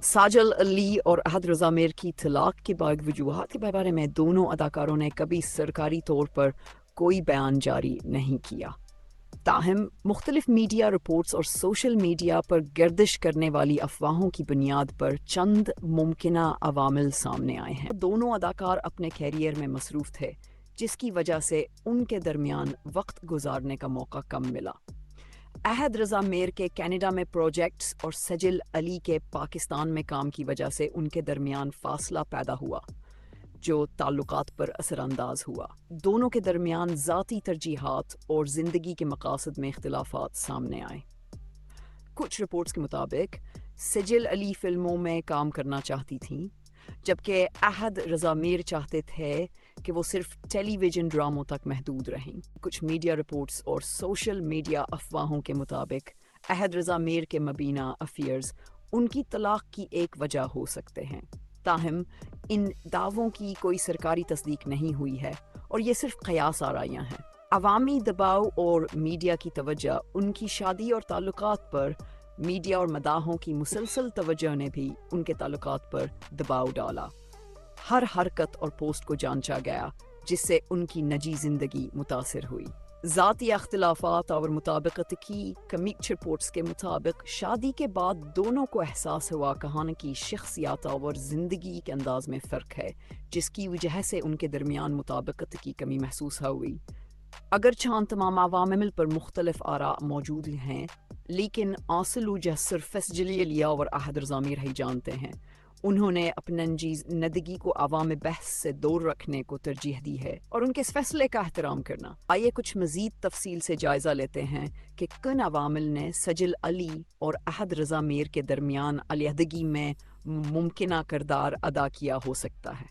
साजिल अली और अहद रज़ा मीर की तलाक के बाद वजूहात के बारे में दोनों अदाकारों ने कभी सरकारी तौर पर कोई बयान जारी नहीं किया। ताहम मुख्तलिफ मीडिया रिपोर्ट्स और सोशल मीडिया पर गर्दिश करने वाली अफवाहों की बुनियाद पर चंद मुमकिना अवामिल सामने आए हैं। दोनों अदाकार अपने कैरियर में मसरूफ़ थे, जिसकी वजह से उनके दरमियान वक्त गुजारने का मौका कम मिला। अहद रज़ा मीर के कनाडा में प्रोजेक्ट्स और सजिल अली के पाकिस्तान में काम की वजह से उनके दरमियान फासला पैदा हुआ, जो ताल्लुकात पर असरअंदाज हुआ। दोनों के दरमियान ज़ाती तरजीहात और ज़िंदगी के मकासद में इख्तिलाफात सामने आए। कुछ रिपोर्ट्स के मुताबिक सजिल अली फिल्मों में काम करना चाहती थीं, जबकि अहद रज़ा मीर चाहते थे कि वो सिर्फ टेलीविज़न ड्रामों तक महदूद रहें। कुछ मीडिया रिपोर्ट्स और सोशल मीडिया अफवाहों के मुताबिक अहद रज़ा मीर के मबीना अफेयर्स उनकी तलाक की एक वजह हो सकते हैं। ताहम इन दावों की कोई सरकारी तस्दीक नहीं हुई है और ये सिर्फ क़यास आराइयाँ हैं। अवामी दबाव और मीडिया की तवज्जो उनकी शादी और ताल्लुकात पर मीडिया और मदाहों की मुसलसल तवज्जो ने भी उनके ताल्लुकात पर दबाव डाला। हर हरकत और पोस्ट को जांचा गया, जिससे उनकी निजी जिंदगी मुतासिर हुई। ज़ाती अख्तिलाफ़ात और मुताबिकत की कमिक्स रिपोर्ट्स के मुताबिक शादी के बाद दोनों को एहसास हुआ कहानी की शख्सियत और ज़िंदगी के अंदाज में फ़र्क है, जिसकी वजह से उनके दरमियान मुताबिकत की कमी महसूस हुई। अगर चांद तमाम अवामिल पर मुख्तलिफ आरा मौजूद हैं, लेकिन आसलू जसर फसजलिया और अहद रज़ा मीर ही जानते हैं। उन्होंने अपने ज़िंदगी को अवाम बहस से दूर रखने को तरजीह दी है और उनके इस फैसले का एहतराम करना। आइए कुछ मज़ीद तफसील से जायज़ा लेते हैं कि किन अवामिल ने सजिल अली और अहद रज़ा मीर के दरमियान अलहदगी में मुमकिना किरदार अदा किया हो सकता है।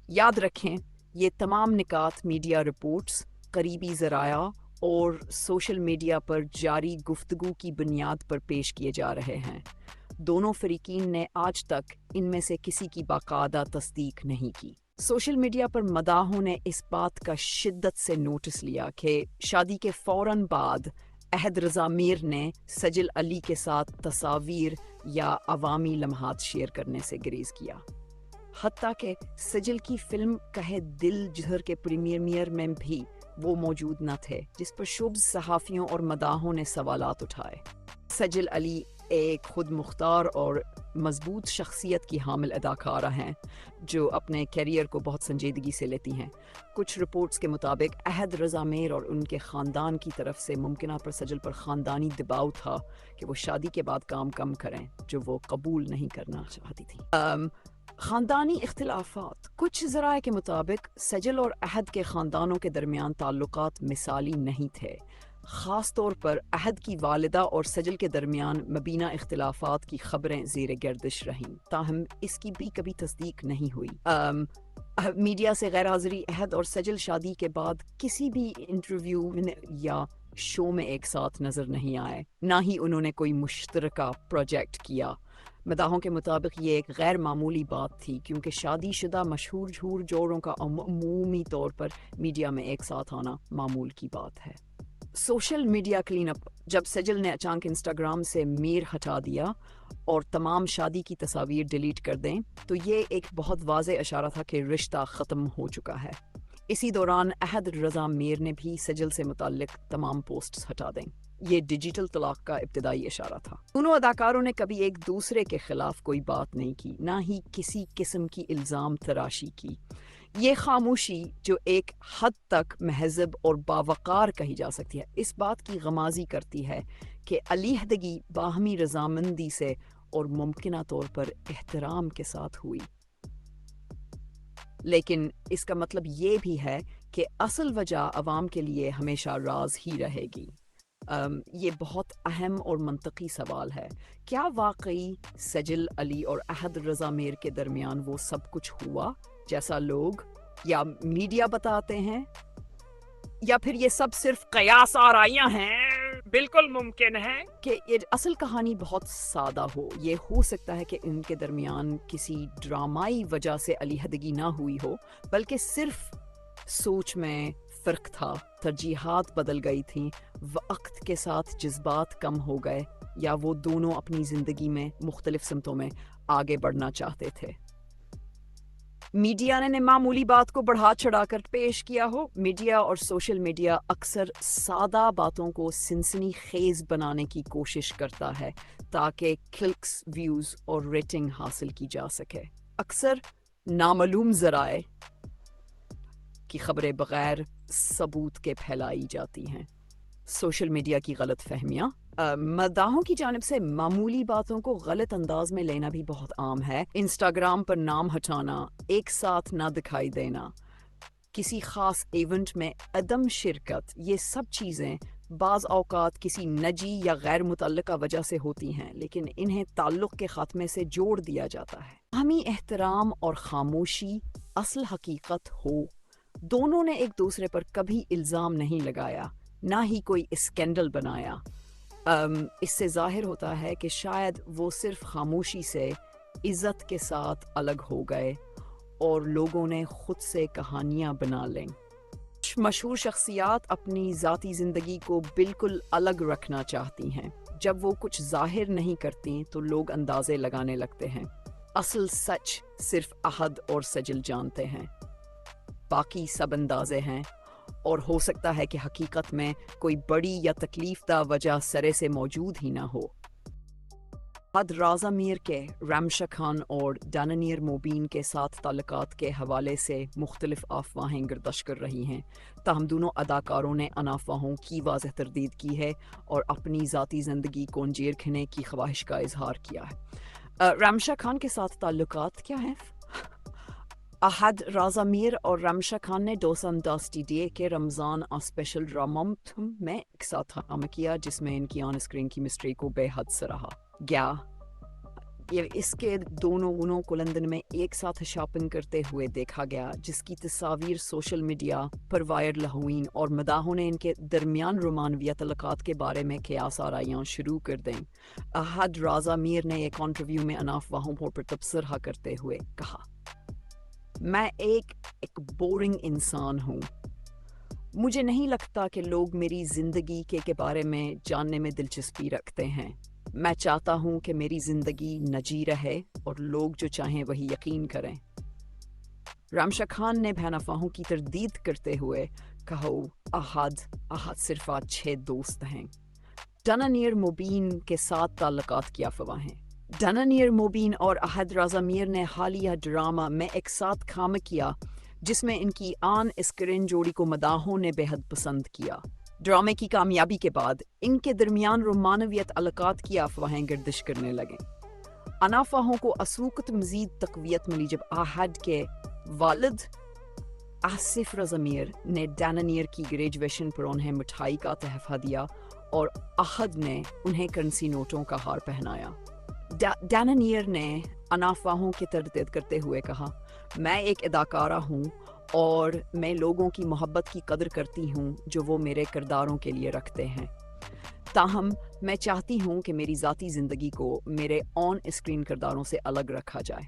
याद रखें, ये तमाम निकात मीडिया रिपोर्ट्स, करीबी ज़राया और सोशल मीडिया पर जारी गुफ्तगू की बुनियाद पर पेश किए जा रहे हैं। दोनों फरीकीन ने आज तक इनमें से किसी की बाकायदा तस्दीक नहीं की। सोशल मीडिया पर मदाहों ने इस बात का शिद्दत से नोटिस लिया कि शादी के फ़ौरन बाद अहद रज़ा मीर ने सजिल अली के साथ तस्वीर या अवामी लम्हात शेयर करने से गुरेज किया। हत्ता कि सजिल की फिल्म कहे दिल जहर के प्रीमियर में भी वो मौजूद न थे, जिस पर शुभ सहाफ़ियों और मदाहों ने सवालात उठाए। सजिल अली एक खुद मुख्तार और मजबूत शख्सियत की हामिल अदाकारा हैं, जो अपने कैरियर को बहुत संजीदगी से लेती हैं। कुछ रिपोर्ट्स के मुताबिक अहद रज़ा मीर और उनके ख़ानदान की तरफ से मुमकिना पर सजिल पर ख़ानदानी दबाव था कि वो शादी के बाद काम कम करें, जो वो कबूल नहीं करना चाहती थी। ख़ानदानी इख्तिलाफात। कुछ ज़राए के मुताबिक सजिल और अहद के ख़ानदानों के दरमियान ताल्लुकात मिसाली नहीं थे। ख़ास तौर पर अहद की वालिदा और सजिल के दरमियान मबीना इख्तिलाफात की खबरें ज़ेर गर्दिश रहीं, ताहम इसकी भी कभी तस्दीक नहीं हुई। मीडिया से गैर हाज़िरी। अहद और सजिल शादी के बाद किसी भी इंटरव्यू या शो में एक साथ नज़र नहीं आए, ना ही उन्होंने कोई मुश्तरका प्रोजेक्ट किया। मदाहों के मुताबिक ये एक गैर मामूली बात थी, क्योंकि शादीशुदा मशहूर झूर जोड़ों का अमूमी तौर पर मीडिया में एक साथ आना मामूल की बात है। Social media cleanup. जब सजिल ने अचानक इंस्टाग्राम से मीर हटा दिया और तमाम शादी की तस्वीर डिलीट कर दें, तो ये एक बहुत वाज़े इशारा था कि रिश्ता ख़त्म हो चुका है। इसी दौरान अहद रज़ा मीर ने भी सजिल से मुताल्लिक तमाम पोस्ट्स हटा दें। ये डिजिटल तलाक का इब्तिदाई इशारा था। दोनों अदाकारों ने कभी एक दूसरे के खिलाफ कोई बात नहीं की, ना ही किसी किस्म की इल्ज़ाम तराशी की। ये खामोशी, जो एक हद तक महज़ब और बावकार कही जा सकती है, इस बात की गमाज़ी करती है कि अलहदगी बाहमी रज़ामंदी से और मुमकिना तौर पर एहतराम के साथ हुई। लेकिन इसका मतलब ये भी है कि असल वजह अवाम के लिए हमेशा राज ही रहेगी। ये बहुत अहम और मंतकी सवाल है। क्या वाकई सजिल अली और अहद रज़ा मीर के दरमियान वो सब कुछ हुआ जैसा लोग या मीडिया बताते हैं, या फिर ये सब सिर्फ कयास आराइयां हैं? बिल्कुल मुमकिन है कि ये असल कहानी बहुत सादा हो। ये हो सकता है कि इनके दरमियान किसी ड्रामाई वजह से अलहदगी ना हुई हो, बल्कि सिर्फ सोच में फ़र्क था, तरजीहात बदल गई थीं, वक्त के साथ जज्बात कम हो गए, या वो दोनों अपनी ज़िंदगी में मुख्तलिफ सिमतों में आगे बढ़ना चाहते थे। मीडिया ने मामूली बात को बढ़ा चढ़ाकर पेश किया हो। मीडिया और सोशल मीडिया अक्सर सादा बातों को सनसनीखेज बनाने की कोशिश करता है ताकि क्लिक्स, व्यूज और रेटिंग हासिल की जा सके। अक्सर नामालूम ज़राए की खबरें बगैर सबूत के फैलाई जाती हैं। सोशल मीडिया की गलत फहमियाँ, मदाहों की जानिब से मामूली बातों को गलत अंदाज में लेना भी बहुत आम है। इंस्टाग्राम पर नाम हटाना, एक साथ ना दिखाई देना, किसी खास इवेंट में अदम शिरकत, ये सब चीज़ें बाज़ औक़ात किसी नजी या गैर मुतल्लिका वजह से होती हैं, लेकिन इन्हें ताल्लुक़ के ख़ात्मे से जोड़ दिया जाता है। हमी एहतराम और ख़ामोशी असल हकीकत हो। दोनों ने एक दूसरे पर कभी इल्ज़ाम नहीं लगाया, ना ही कोई स्कैंडल बनाया। इससे ज़ाहिर होता है कि शायद वो सिर्फ खामोशी से इज़्ज़त के साथ अलग हो गए और लोगों ने खुद से कहानियाँ बना लें। मशहूर शख्सियात अपनी ज़ाती ज़िंदगी को बिल्कुल अलग रखना चाहती हैं। जब वो कुछ ज़ाहिर नहीं करती तो लोग अंदाज़े लगाने लगते हैं। असल सच सिर्फ अहद और सजल जानते हैं, बाकी सब अंदाज़े हैं, और हो सकता है कि हकीकत में कोई बड़ी या तकलीफदा वजह सरे से मौजूद ही ना हो। अहद राजा मीर के रामशा खान और दानानियर मोबीन के साथ ताल्लुकात के हवाले से मुख्तलिफ अफवाहें गर्दिश कर रही हैं, ताहम दोनों अदाकारों ने अन अफवाहों की वाज़ेह तरदीद की है और अपनी ज़ाती ज़िंदगी को अंजीर खिने की ख्वाहिश का इजहार किया है। रामशा खान के साथ ताल्लुकात क्या हैं? अहद राजा मीर और रामशा खान ने 2010 के रमज़ान स्पेशल ड्रामा में एक साथ काम किया, जिसमें इनकी ऑन स्क्रीन केमिस्ट्री को बेहद सराहा गया। ये इसके दोनों गुनों को लंदन में एक साथ शॉपिंग करते हुए देखा गया, जिसकी तस्वीर सोशल मीडिया पर वायरल हुई और मदाहों ने इनके दरमियान रोमानवी तल्लुकात के बारे में क़यास आराइयाँ शुरू कर दें। अहद राजा मीर ने एक इंटरव्यू में अनाफवाहों पर तबसरा करते हुए कहा, मैं एक बोरिंग इंसान हूँ। मुझे नहीं लगता कि लोग मेरी ज़िंदगी के बारे में जानने में दिलचस्पी रखते हैं। मैं चाहता हूँ कि मेरी ज़िंदगी नजी रहे और लोग जो चाहें वही यकीन करें। रामशा खान ने बहन अफवाहों की तरदीद करते हुए कहा, अहद सिर्फ अच्छे दोस्त हैं। दानानियर मोबीन के साथ ताल्लुकात की अफवाहें। दानानियर मोबीन और अहद राजा मीर ने हालिया ड्रामा में एक साथ काम किया, जिसमें इनकी ऑन स्क्रीन जोड़ी को मदाहों ने बेहद पसंद किया। ड्रामे की कामयाबी के बाद इनके दरमियान रोमानवियत अलकात की अफवाहें गर्दिश करने लगे। अनाफवाहों को असूकत मजीद तकवीत मिली जब अहद के वालिद आसिफ रज़ा मीर ने दानानियर की ग्रेजुएशन पर उन्हें मिठाई का तोहफा दिया और अहद ने उन्हें करेंसी नोटों का हार पहनाया। दानानियर ने अनाफवाहों की तरदीद करते हुए कहा, मैं एक अदाकारा हूँ और मैं लोगों की मोहब्बत की कदर करती हूँ जो वो मेरे किरदारों के लिए रखते हैं। ताहम मैं चाहती हूँ कि मेरी ज़ाती ज़िंदगी को मेरे ऑन स्क्रीन किरदारों से अलग रखा जाए।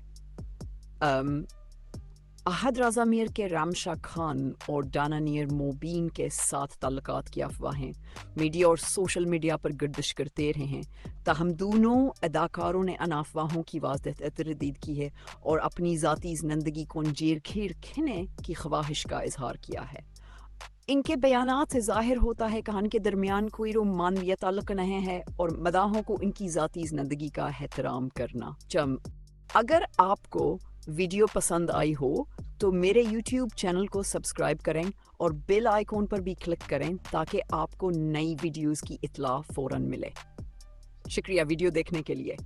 अहद राजा मीर के रामशा खान और दानानियर मोबीन के साथ ताल्लुकात की अफवाहें मीडिया और सोशल मीडिया पर गर्दिश करते रहे हैं, ताहम दोनों अदाकारों ने अन अफवाहों की वाज़ेह तरदीद की है और अपनी ज़ाती ज़िंदगी को अंजीर खीने की ख्वाहिश का इजहार किया है। इनके बयानात से ज़ाहिर होता है कि इनके दरमियान कोई रोमानवी ताल्लुक नहीं है और मदाहों को इनकी ज़ाती ज़िंदगी का एहतराम करना। अगर आपको वीडियो पसंद आई हो तो मेरे YouTube चैनल को सब्सक्राइब करें और बेल आइकॉन पर भी क्लिक करें ताकि आपको नई वीडियोस की इत्तला फ़ौरन मिले। शुक्रिया वीडियो देखने के लिए।